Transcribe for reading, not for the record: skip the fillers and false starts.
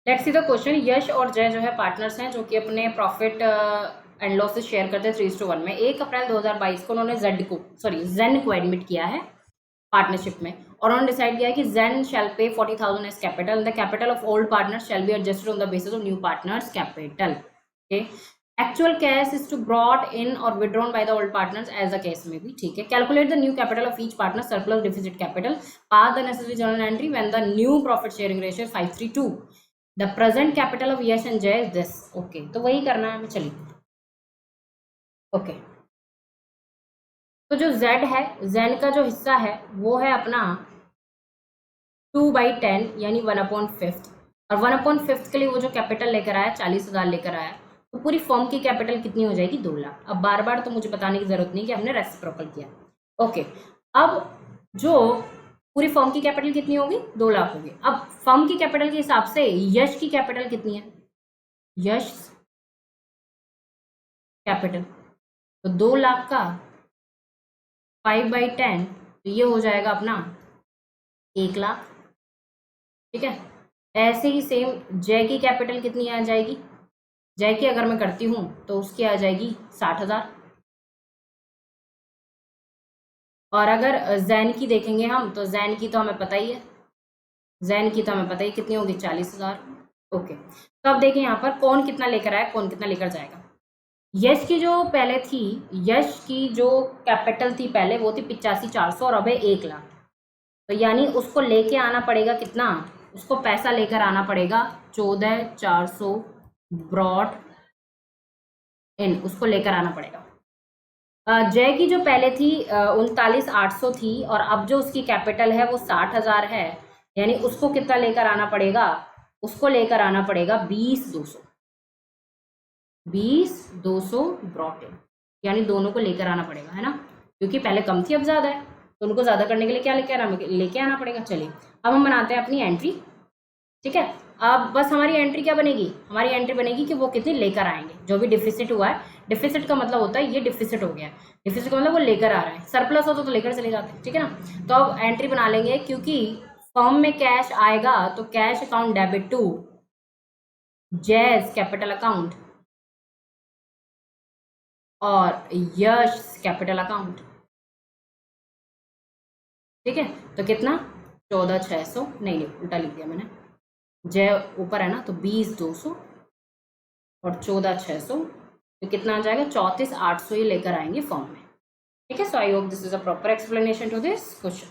Let's see the question. Yash और जय जो है पार्टनर्स हैं जो कि अपने प्रॉफिट एंड लॉसेस शेयर करते हैं 3:1 में। 1 अप्रैल 2022 को उन्होंने जेन को एडमिट किया है पार्टनरशिप में, और उन्होंने डिसाइड किया है कि जेन shall pay 40,000 as capital. The capital of old partners shall be adjusted on the basis of new partners capital. Okay, actual cash is to brought in or withdrawn by the old partners as the case में भी। ठीक है, calculate the new capital of each partner surplus deficit capital, pass the necessary journal entry when the new profit sharing ratio 5:3:2। The present capital of Yash and जय is this. Okay, तो वही करना है हमें। चलिए, ओके, तो जो z है, जेन का जो हिस्सा है वो है अपना 2/10 यानी 1/5, और 1/5 के लिए वो जो कैपिटल लेकर आया 40,000 लेकर आया, तो पूरी फर्म की कैपिटल कितनी हो जाएगी? 2 लाख। अब बार बार तो मुझे बताने की जरूरत नहीं कि हमने रेसिप्रोकल किया। ओके, अब जो पूरी फर्म की कैपिटल कितनी होगी? 2 लाख होगी। अब फर्म की कैपिटल के हिसाब से यश की कैपिटल कितनी है? यश कैपिटल तो 2 लाख का 5/10, तो ये हो जाएगा अपना 1 लाख। ठीक है, ऐसे ही सेम जय की कैपिटल कितनी आ जाएगी? जय की अगर मैं करती हूँ तो उसकी आ जाएगी 60,000, और अगर जैन की देखेंगे हम तो जैन की तो हमें पता ही है, जैन की तो हमें पता ही कितनी होगी? 40,000। ओके, तो अब देखिए यहाँ पर कौन कितना लेकर आया, कौन कितना लेकर जाएगा। यश की जो पहले थी, यश की जो कैपिटल थी पहले वो थी 85,400 और अब है 1 लाख। तो यानी उसको लेके आना पड़ेगा कितना? उसको पैसा लेकर आना पड़ेगा 14,400 ब्रॉड इन, उसको लेकर आना पड़ेगा। जय की जो पहले थी 39,800 थी, और अब जो उसकी कैपिटल है वो 60,000 है, यानी उसको कितना लेकर आना पड़ेगा? उसको लेकर आना पड़ेगा 20,200 ब्रॉड इन, यानी दोनों को लेकर आना पड़ेगा, है ना, क्योंकि पहले कम थी अब ज्यादा है, तो उनको ज्यादा करने के लिए क्या लेके आना पड़ेगा। चलिए, अब हम बनाते हैं अपनी एंट्री। ठीक है, अब बस हमारी एंट्री क्या बनेगी? हमारी एंट्री बनेगी कि वो कितनी लेकर आएंगे, जो भी डिफिसिट हुआ है। डिफिसिट का मतलब होता है ये डिफिसिट हो गया है, डिफिसिट का मतलब वो लेकर आ रहे हैं, सरप्लस हो तो लेकर चले जाते हैं। ठीक है ना, तो अब एंट्री बना लेंगे, क्योंकि फर्म में कैश आएगा तो कैश अकाउंट डेबिट टू जैज कैपिटल अकाउंट और यश कैपिटल अकाउंट। ठीक है, तो कितना? 14,600, नहीं उल्टा लिख दिया मैंने, जय ऊपर है ना, तो 20,200 और 14,600, तो कितना आ जाएगा? 34,800 ही लेकर आएंगे फॉर्म में। ठीक है, so I hope this is a proper explanation to this question.